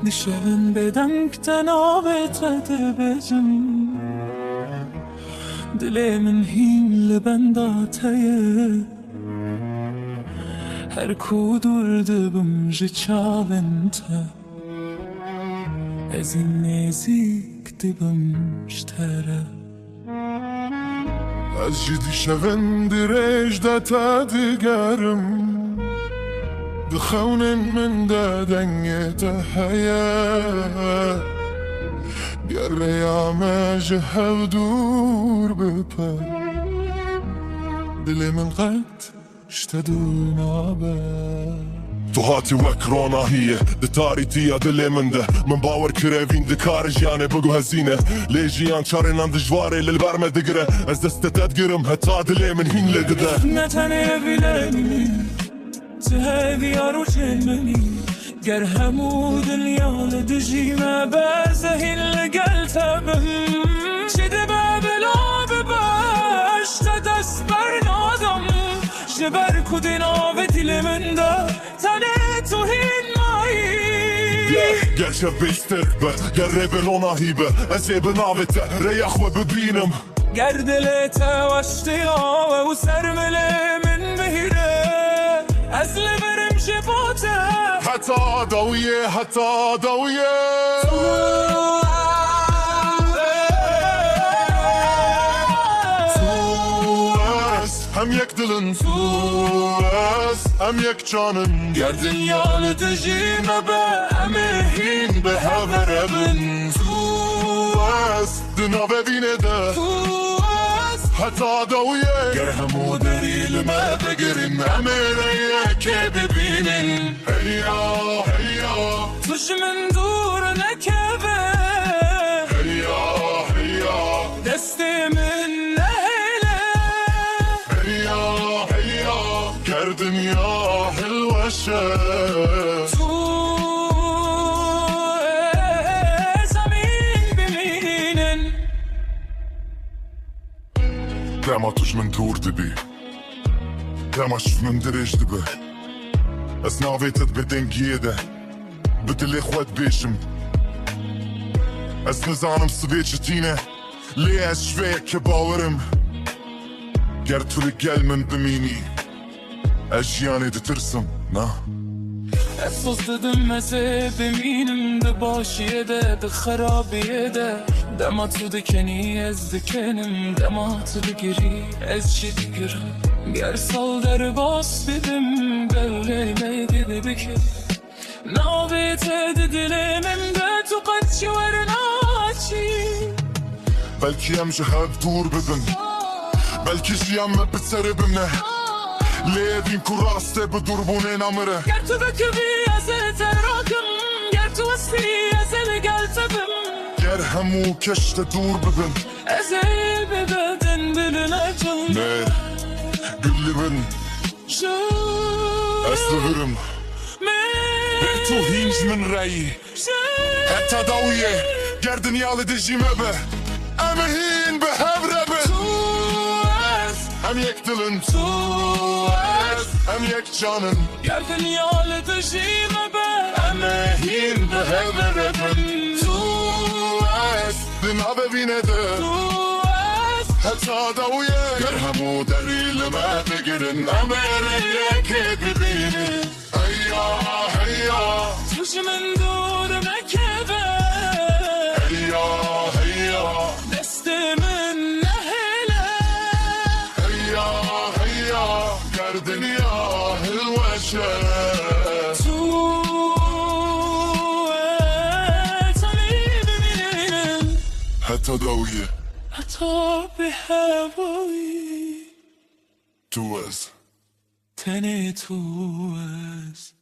Nişan bedenkten avete becim Dilimin hinli bendateye Her kudur dibim jicavente Ezin nezik dibim jtere از جدی شوند رجدت دیگرم بخونن من دادنگت حیا بیار ریام جهو دور بپر دل من قد اشتدون عبر تو هاتی وکرانا هیه ده تاریتیا دل من ده من باور کروین ده کارج یانه بگو هزینه لیجیان چارنان دجواره للبرمه دگره از دستت ادگرم حتا دل من هین لگده نتنه بیلنی تهدی آرو چلمنی گر همو دلیال دجیمه بزهین لگل تبم شده ببلا بباش دست برنادم جبر کدین آب دل من ده تنه تو هین مایی گرچه بیستر به گر بلونا هیبه از بنامته ریخ و ببینم گر دلت واشتیاوه و سرمله من بهیره از لبرم شباته حتی دویه حتی دویه هم یک دلن تو است هم یک جانن گر دنیا لدجیمه به همه هین به هوره بن تو است دنا ببینه ده تو است حتی دویه گر همو دریل ما بگرین همه ریه که ببینین هیا هیا توش من دور نکبه هیا هیا دست من نهله هیا هیا گر دنیا حلوشه تو زمین ببینین دما توش من دور دبی دماش من درج دبه از ناویتت بدنگیه ده بدلی خود بیشم از نزانم سبیت چتینه لیه از شویه که باورم گر تو گل من بمینی اجیانه ده ترسم نه احساس دادم مزه ببینم ده باشیه ده خرابیه ده دما تو دکنی از دکنم دما تو بگیری از چی دیگرم گر سال در باس بدم بله میگه بکر نابیت ده دلمم ده تو قد ورناچی بلکی هم جهب دور ببن بلکی جیم بسر بمنه لیدین کو راسته بدور بونه نمره گر تو بکوی از تراکم گر تو استی از لگل تبم گر همو کشت دور ببن از ببدن بلنجم نه گلی بن شو اسلورم به تو هینج من رایی حتی داویه گر دنیال دجیمه به امه هین به هبره به تو است هم یک دلن تو است هم یک جانن گر دنیا لدجیمه به امه هین به هبره بن تو است دنا ببینه ده تو است حتی داویه گر همو دلیل ما بگیرن امه ریه که ببینه هیا هیا توش من دور مکبه هیا هیا دست من نهله هیا هیا گر دنیا حلوشه تو زمین ببینین حتی داویه حتی به هوایی تو از تن تو است